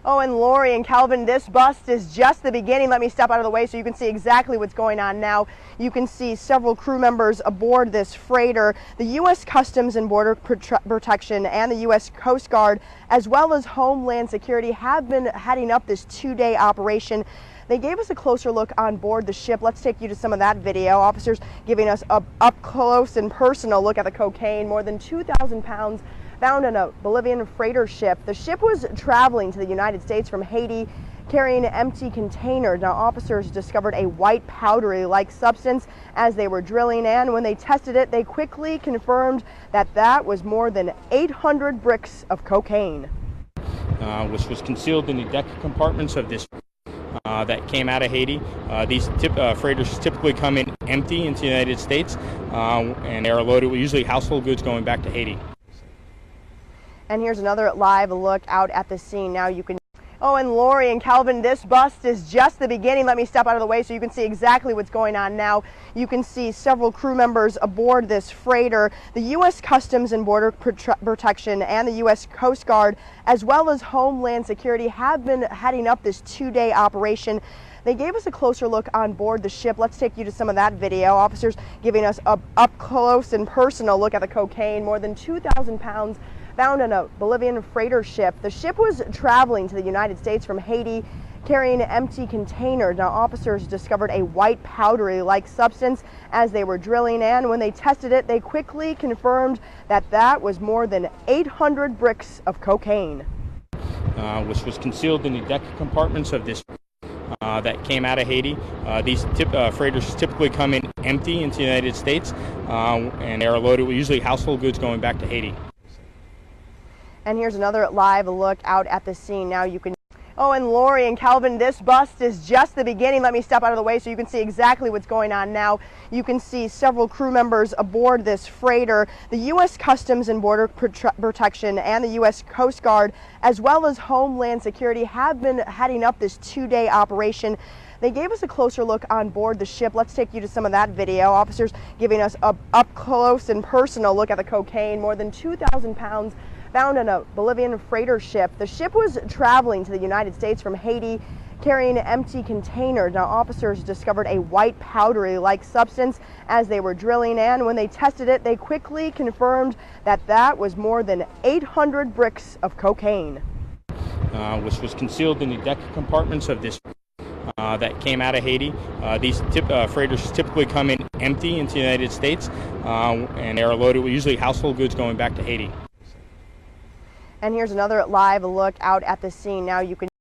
Oh, and Lori and Calvin, this bust is just the beginning. Let me step out of the way so you can see exactly what's going on now. You can see several crew members aboard this freighter. The U.S. Customs and Border Protection and the U.S. Coast Guard, as well as Homeland Security, have been heading up this two-day operation. They gave us a closer look on board the ship. Let's take you to some of that video. Officers giving us a up-close and personal look at the cocaine, more than 2,000 pounds, found on a Bolivian freighter ship. The ship was traveling to the United States from Haiti, carrying an empty container. Now, officers discovered a white powdery-like substance as they were drilling, and when they tested it, they quickly confirmed that that was more than 800 bricks of cocaine. Which was concealed in the deck compartments of this that came out of Haiti. These freighters typically come in empty into the United States, and they are loaded with usually household goods going back to Haiti. And here's another live look out at the scene. Now you can... Oh, and Lori and Calvin, this bust is just the beginning. Let me step out of the way so you can see exactly what's going on now. You can see several crew members aboard this freighter. The U.S. Customs and Border Protection and the U.S. Coast Guard, as well as Homeland Security, have been heading up this two-day operation. They gave us a closer look on board the ship. Let's take you to some of that video. Officers giving us a up-close and personal look at the cocaine, more than 2,000 pounds, found on a Bolivian freighter ship. The ship was traveling to the United States from Haiti, carrying an empty container. Now, officers discovered a white powdery-like substance as they were drilling, and when they tested it, they quickly confirmed that that was more than 800 bricks of cocaine. Which was concealed in the deck compartments of this that came out of Haiti. These freighters typically come in empty into the United States, and they are loaded with usually household goods going back to Haiti. And here's another live look out at the scene. Now you can... Oh, and Lori and Calvin, this bust is just the beginning. Let me step out of the way so you can see exactly what's going on now. You can see several crew members aboard this freighter. The U.S. Customs and Border Protection and the U.S. Coast Guard, as well as Homeland Security, have been heading up this two-day operation. They gave us a closer look on board the ship. Let's take you to some of that video. Officers giving us a up-close and personal look at the cocaine, more than 2,000 pounds, found on a Bolivian freighter ship. The ship was traveling to the United States from Haiti, carrying an empty container. Now, officers discovered a white powdery-like substance as they were drilling, and when they tested it, they quickly confirmed that that was more than 800 bricks of cocaine. Which was concealed in the deck compartments of this that came out of Haiti. These freighters typically come in empty into the United States, and they are loaded with usually household goods going back to Haiti. And here's another live look out at the scene. Now you can...